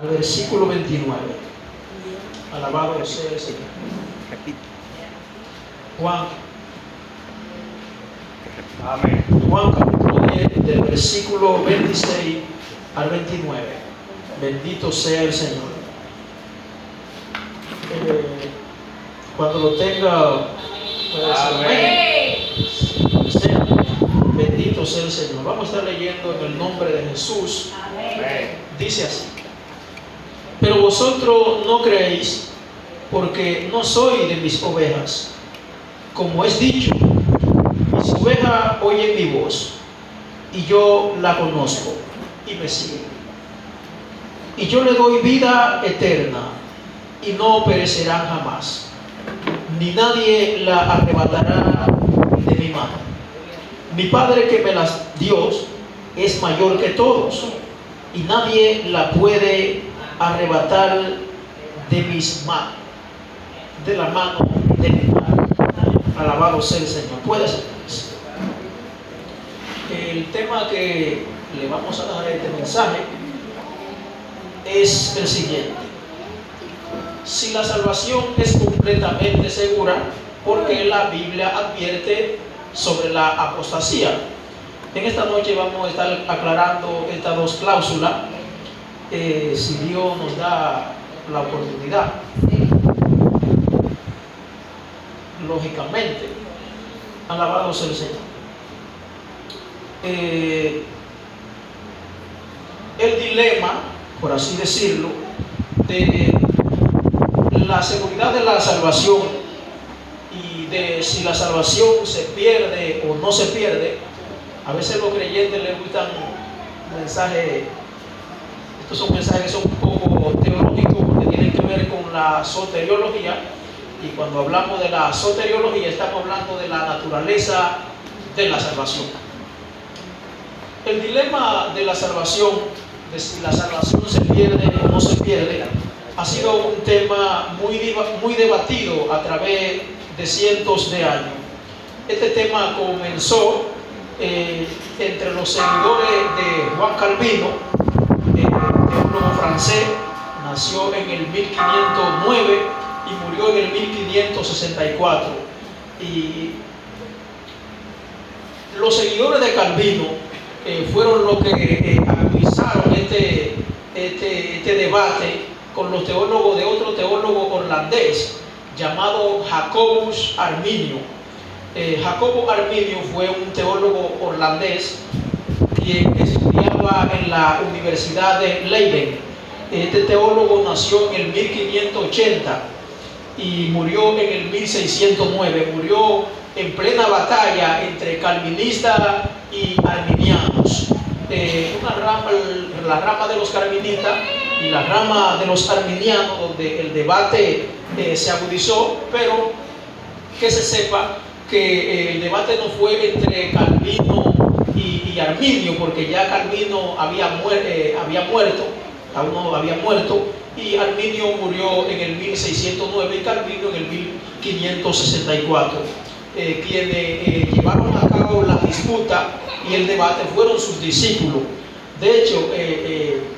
al versículo 29. Alabado sea el Señor. Juan. Amén. Juan capítulo 10, del versículo 26 al 29. Bendito sea el Señor. Cuando lo tenga, puede decir amén. Bendito sea el Señor. Vamos a estar leyendo en el nombre de Jesús. Amén. Dice así: pero vosotros no creéis, porque no soy de mis ovejas. Como es dicho, mis ovejas oyen mi voz, y yo la conozco, y me siguen. Y yo le doy vida eterna, y no perecerán jamás, ni nadie la arrebatará de mi mano. Mi Padre que me las dio es mayor que todos, y nadie la puede arrebatar de mis manos, de la mano de mi Padre. Alabado sea el Señor. Puede ser. El tema que le vamos a dar a este mensaje es el siguiente: si la salvación es completamente segura, porque la Biblia advierte sobre la apostasía. En esta noche vamos a estar aclarando estas dos cláusulas, si Dios nos da la oportunidad. Lógicamente, alabado sea el Señor. El dilema, por así decirlo, de la seguridad de la salvación y de si la salvación se pierde o no se pierde. A veces los creyentes les gustan mensajes, estos son mensajes que son un poco teológicos, porque tienen que ver con la soteriología. Y cuando hablamos de la soteriología, estamos hablando de la naturaleza de la salvación. El dilema de la salvación, de si la salvación se pierde o no se pierde, ha sido un tema muy debatido a través de cientos de años. Este tema comenzó entre los seguidores de Juan Calvino, teólogo francés. Nació en el 1509 y murió en el 1564. Y los seguidores de Calvino fueron los que agudizaron este debate con los teólogos de otro teólogo holandés llamado Jacobus Arminio. Jacobo Arminio fue un teólogo holandés quien estudiaba en la Universidad de Leiden. Este teólogo nació en el 1580 y murió en el 1609. Murió en plena batalla entre calvinistas y arminianos. La rama de los calvinistas y la rama de los arminianos, donde el debate se agudizó, pero que se sepa que el debate no fue entre Calvino y Arminio, porque ya Calvino había muerto, aún no había muerto, y Arminio murió en el 1609 y Calvino en el 1564. Quienes llevaron a cabo la disputa y el debate fueron sus discípulos. De hecho,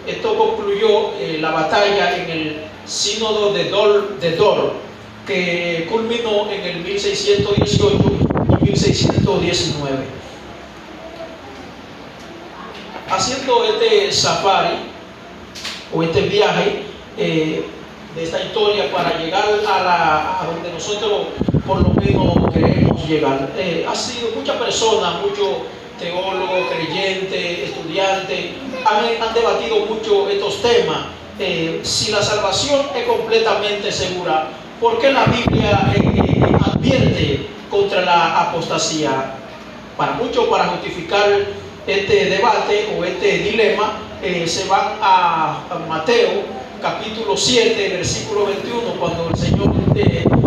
esto concluyó la batalla en el sínodo de Dort, que culminó en el 1618 y 1619. Haciendo este safari o este viaje de esta historia para llegar a donde nosotros por lo menos queremos llegar, ha sido muchas personas, muchos teólogos, creyentes, estudiantes, han debatido mucho estos temas. Si la salvación es completamente segura, ¿por qué la Biblia advierte contra la apostasía? Para muchos, para justificar este debate o este dilema, se van a Mateo capítulo 7, versículo 21, cuando el Señor,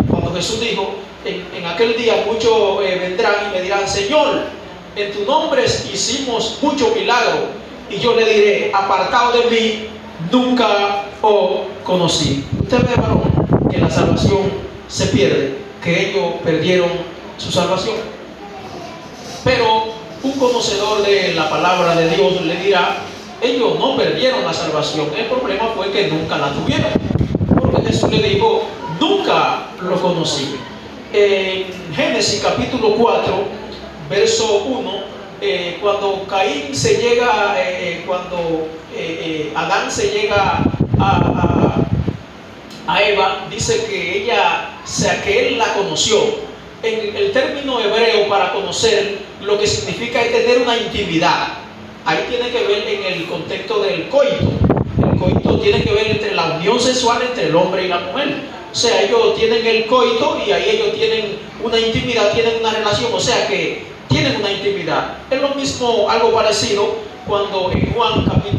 cuando Jesús dijo: en aquel día muchos vendrán y me dirán: Señor, en tu nombre hicimos muchos milagros, y yo le diré: apartado de mí, nunca os conocí. Usted ve, varón, que la salvación se pierde, que ellos perdieron su salvación. Pero un conocedor de la palabra de Dios le dirá Ellos no perdieron la salvación, el problema fue que nunca la tuvieron, porque Jesús le dijo, nunca lo conocí. En Génesis capítulo 4, verso 1, cuando Caín se llega, cuando Adán se llega a Eva, dice que que él la conoció. En el término hebreo para conocer, lo que significa es tener una intimidad. Ahí tiene que ver en el contexto del coito. El coito tiene que ver entre la unión sexual entre el hombre y la mujer. O sea, ellos tienen el coito y ahí ellos tienen una intimidad, tienen una relación, o sea que tienen una intimidad. Es lo mismo, algo parecido, cuando en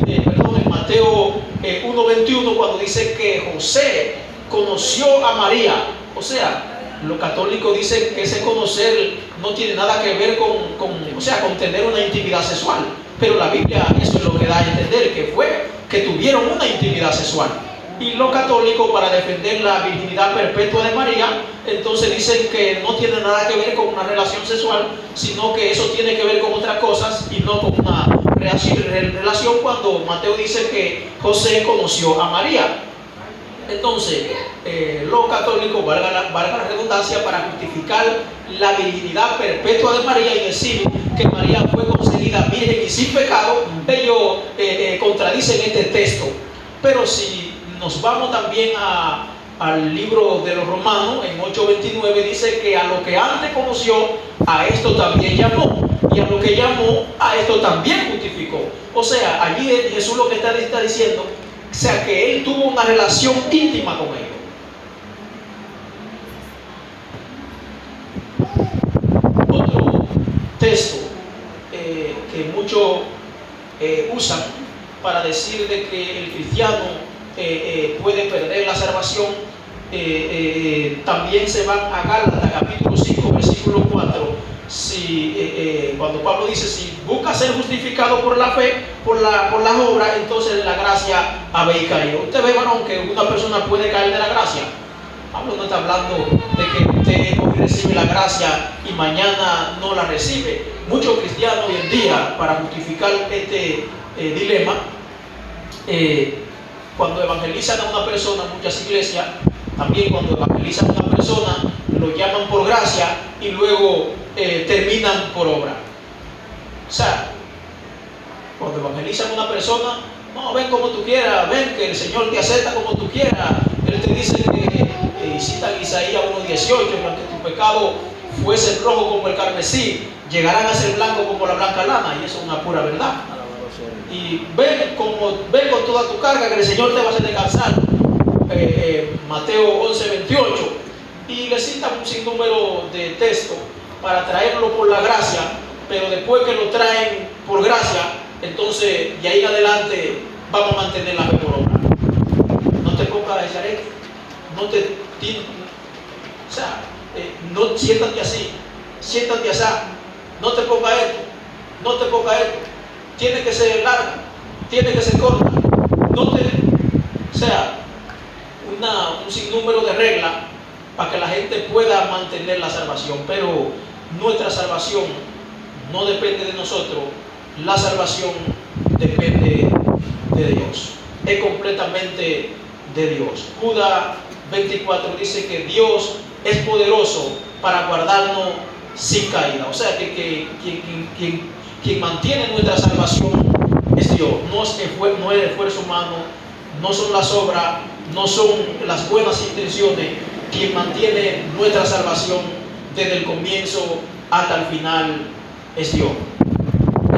en Mateo 1:21, cuando dice que José conoció a María. O sea, los católicos dicen que ese conocer no tiene nada que ver con tener una intimidad sexual. Pero la Biblia eso es lo que da a entender, que tuvieron una intimidad sexual. Y los católicos, para defender la virginidad perpetua de María, entonces dicen que no tiene nada que ver con una relación sexual, sino que eso tiene que ver con otras cosas y no con una relación, cuando Mateo dice que José conoció a María. Entonces, los católicos, valga la redundancia, para justificar la virginidad perpetua de María y decir que María fue concebida virgen y sin pecado, ellos contradicen este texto. Pero si nos vamos también al libro de los Romanos, en 8:29, dice que a lo que antes conoció, a esto también llamó, y a lo que llamó, a esto también justificó. O sea, allí Jesús lo que está diciendo, o sea, que él tuvo una relación íntima con ellos. Otro texto que muchos usan para decir de que el cristiano puede perder la salvación, también se van a Gálatas capítulo 5 versículo 4. Cuando Pablo dice, si busca ser justificado por la fe, por las obras, entonces la gracia habéis caído. Usted ve, varón, que una persona puede caer de la gracia. Pablo no está hablando de que usted hoy recibe la gracia y mañana no la recibe. Muchos cristianos hoy en día, para justificar este dilema, cuando evangelizan a una persona, muchas iglesias, también cuando evangelizan a una persona, lo llaman por gracia y luego terminan por obra. O sea, cuando evangelizan a una persona, no, ven como tú quieras, ven que el Señor te acepta como tú quieras. Él te dice que, cita en Isaías 1:18, que tu pecado fuese rojo como el carmesí, llegarán a ser blanco como la blanca lana, y eso es una pura verdad. Y ven con toda tu carga, que el Señor te va a hacer descansar. Mateo 11:28, y le citan un sinnúmero de textos para traerlo por la gracia, pero después que lo traen por gracia, entonces de ahí en adelante vamos a mantener la fe por obra. No te pongas a decir esto, no siéntate así, siéntate así, no te pongas esto, no te pongas esto, tiene que ser larga, tiene que ser corta, un sinnúmero de reglas para que la gente pueda mantener la salvación. Pero nuestra salvación no depende de nosotros, la salvación depende de Dios, es completamente de Dios. Judas 24 dice que Dios es poderoso para guardarnos sin caída. O sea que quien mantiene nuestra salvación es Dios, no es el esfuerzo humano, no son las obras, no son las buenas intenciones. Quien mantiene nuestra salvación desde el comienzo hasta el final es Dios.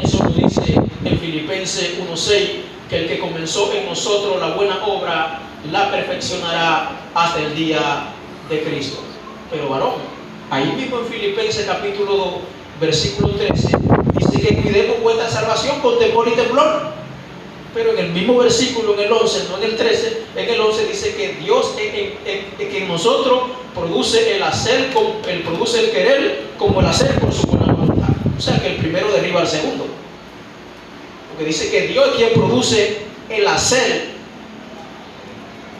Eso lo dice en Filipenses 1:6, que el que comenzó en nosotros la buena obra la perfeccionará hasta el día de Cristo. Pero varón, ahí mismo en Filipenses capítulo 2 versículo 13 dice que cuidemos vuestra salvación con temor y temblor. Pero en el mismo versículo, en el 11, no en el 13, en el 11 dice que Dios que en nosotros produce produce el querer como el hacer por su buena voluntad. O sea que el primero derriba al segundo. Porque dice que Dios es quien produce el hacer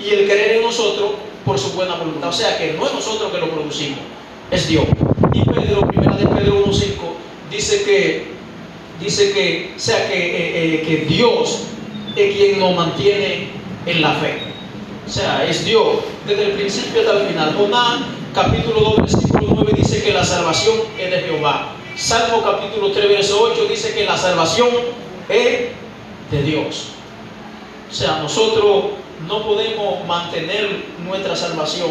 y el querer en nosotros por su buena voluntad. O sea que no es nosotros que lo producimos, es Dios. Y Pedro, primera de Pedro 1:5, dice que Dios es quien nos mantiene en la fe. O sea, es Dios desde el principio hasta el final. Jonás capítulo 2 versículo 9 dice que la salvación es de Jehová. Salmo capítulo 3 verso 8 dice que la salvación es de Dios. O sea, nosotros no podemos mantener nuestra salvación.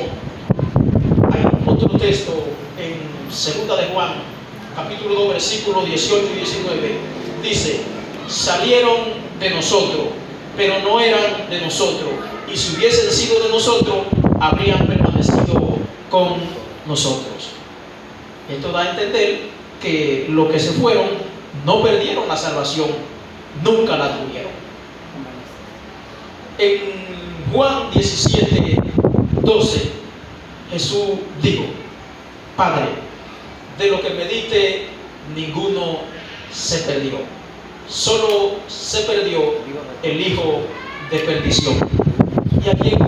Hay otro texto en 2 de Juan capítulo 2 versículos 18 y 19. Dice: salieron de nosotros, pero no eran de nosotros, y si hubiesen sido de nosotros, habrían permanecido con nosotros. Esto da a entender que los que se fueron no perdieron la salvación, nunca la tuvieron. En Juan 17:12, Jesús dijo: Padre, de lo que me diste, ninguno se perdió, solo se perdió el hijo de perdición. ¿Y a quién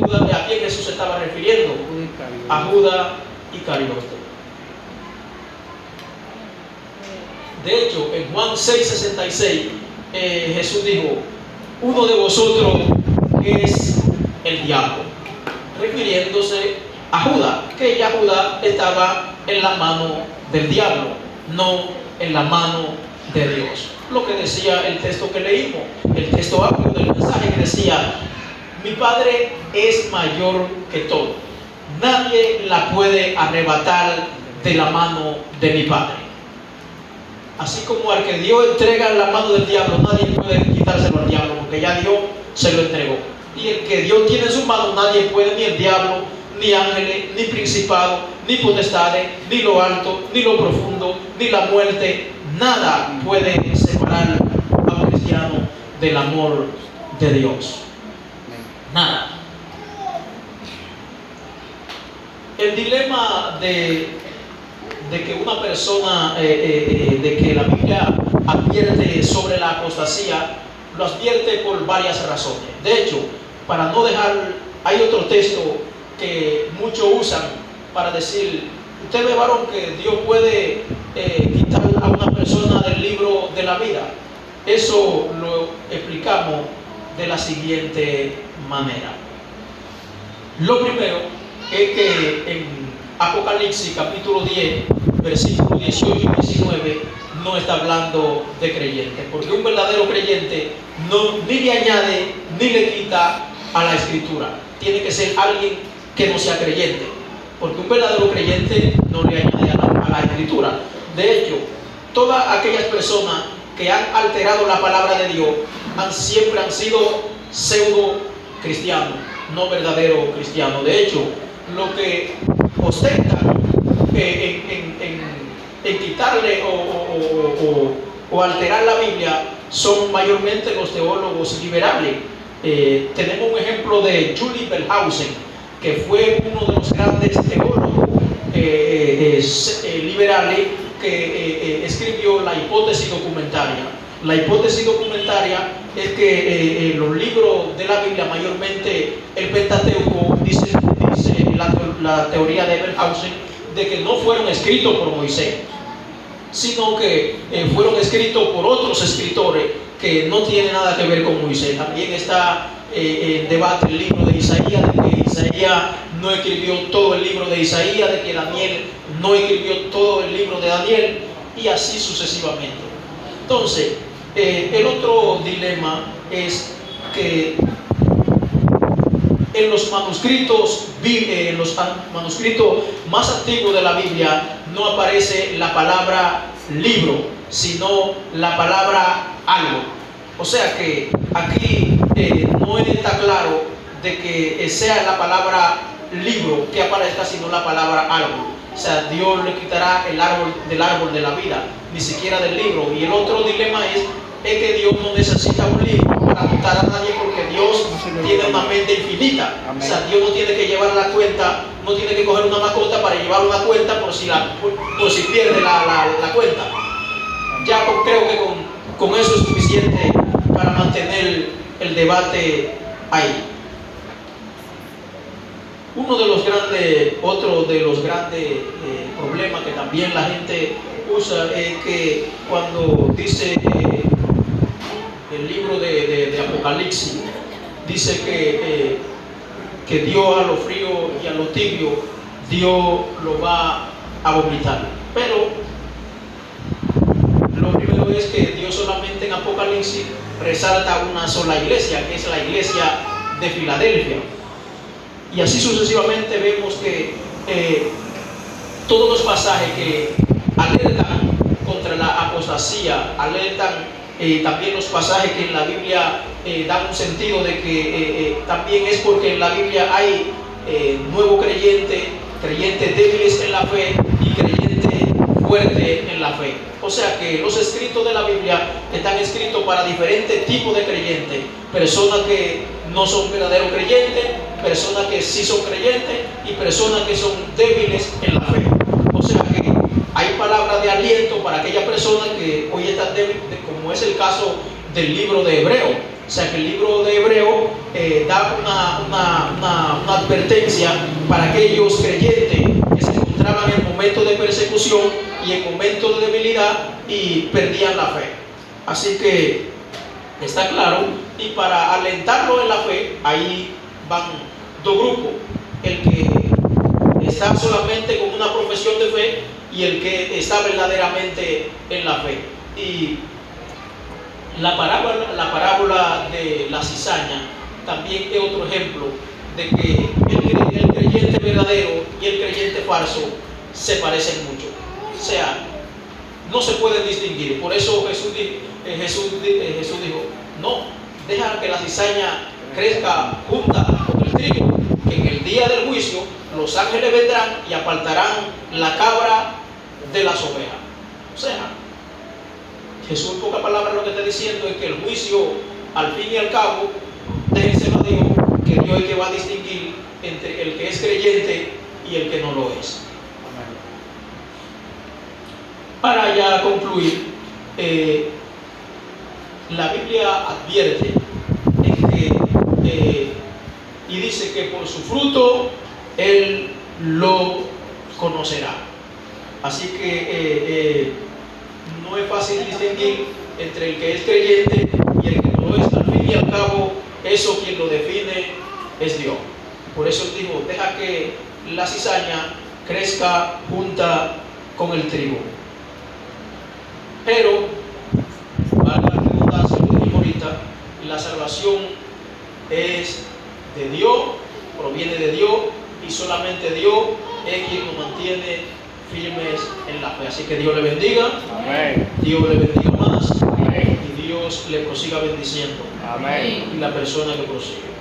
Jesús se estaba refiriendo? A Judas Iscariote. De hecho, en Juan 6:66, Jesús dijo: uno de vosotros es el diablo, refiriéndose a Judas, que ya Judas estaba en la mano del diablo, no en la mano de Dios. Lo que decía el texto que leímos, el texto amplio del mensaje, que decía: mi Padre es mayor que todo, nadie la puede arrebatar de la mano de mi Padre. Así como al que Dios entrega en la mano del diablo, nadie puede quitárselo al diablo, porque ya Dios se lo entregó. Y el que Dios tiene en su mano, nadie puede, ni el diablo, ni ángeles, ni principados, ni potestades, ni lo alto, ni lo profundo, ni la muerte, nada puede separar a un cristiano del amor de Dios. Nada. El dilema de que una persona, de que la Biblia advierte sobre la apostasía, lo advierte por varias razones. De hecho, para no dejar, hay otro texto que muchos usan para decir: usted ve, varón, que Dios puede quitar a una persona del libro de la vida. Eso lo explicamos de la siguiente manera. Lo primero es que en Apocalipsis capítulo 10 versículos 18 y 19 no está hablando de creyentes, porque un verdadero creyente ni le añade ni le quita a la escritura. Tiene que ser alguien que no sea creyente, porque un verdadero creyente no le añade a la escritura. De hecho, todas aquellas personas que han alterado la palabra de Dios siempre han sido pseudo cristianos, no verdadero cristianos. De hecho, lo que ostentan en quitarle o alterar la Biblia son mayormente los teólogos liberales. Tenemos un ejemplo de Julie Belhausen, que fue uno de los grandes teólogos liberales, que escribió la hipótesis documentaria. La hipótesis documentaria es que los libros de la Biblia, mayormente el Pentateuco, dice la teoría de Belhausen, de que no fueron escritos por Moisés, sino que fueron escritos por otros escritores que no tienen nada que ver con Moisés. También está en debate el libro de Isaías, de que Isaías no escribió todo el libro de Isaías, de que Daniel no escribió todo el libro de Daniel, y así sucesivamente. Entonces, el otro dilema es que en los manuscritos más antiguos de la Biblia no aparece la palabra libro, sino la palabra algo. O sea que aquí no está claro de que sea la palabra libro que aparezca, sino la palabra algo. O sea, Dios le quitará el árbol de la vida, ni siquiera del libro. Y el otro dilema es que Dios no necesita un libro para apuntar a nadie, porque Dios tiene una mente infinita. Amén. O sea, Dios no tiene que llevar la cuenta, no tiene que coger una mascota para llevar una cuenta por si pierde la cuenta. Ya creo que con eso es suficiente para mantener el debate ahí. Otro de los grandes problemas que también la gente usa es que cuando dice el libro de Apocalipsis, dice que Dios a lo frío y a lo tibio, Dios lo va a vomitar. Pero lo primero es que Dios solamente en Apocalipsis resalta una sola iglesia, que es la iglesia de Filadelfia. Y así sucesivamente vemos que todos los pasajes que alertan contra la apostasía, alertan también los pasajes que en la Biblia dan un sentido de que también es porque en la Biblia hay nuevos creyentes débiles en la fe y creyentes fuertes en la fe. O sea que los escritos de la Biblia están escritos para diferentes tipos de creyentes: personas que no son verdaderos creyentes, personas que sí son creyentes y personas que son débiles en la fe. O sea que hay palabras de aliento para aquellas personas que hoy están débiles, como es el caso del libro de Hebreo. O sea que el libro de Hebreo da una advertencia para aquellos creyentes que se encontraban en momentos de persecución y en momentos de debilidad y perdían la fe. Así que está claro, y para alentarlo en la fe, ahí van dos grupos: el que está solamente con una profesión de fe y el que está verdaderamente en la fe. Y la parábola de la cizaña también es otro ejemplo de que el creyente verdadero y el creyente falso se parecen mucho. O sea, no se pueden distinguir. Por eso Jesús dijo: no, deja que la cizaña crezca junta con el trigo, que en el día del juicio los ángeles vendrán y apartarán la cabra de las ovejas. O sea, Jesús en pocas palabras lo que está diciendo es que el juicio, al fin y al cabo, déjenselo a Dios, que Dios es el que va a distinguir entre el que es creyente y el que no lo es. Para ya concluir, la Biblia advierte y dice que por su fruto Él lo conocerá. Así que no es fácil distinguir entre el que es creyente y el que no lo es. Al fin y al cabo, eso quien lo define es Dios. Por eso Él dijo: deja que la cizaña crezca junta con el trigo. Pero, para la redundancia, lo dijimos ahorita, la salvación es de Dios, proviene de Dios, y solamente Dios es quien nos mantiene firmes en la fe. Así que Dios le bendiga. Amén. Dios le bendiga más. Amén. Y Dios le prosiga bendiciendo. Amén. Y la persona que prosigue.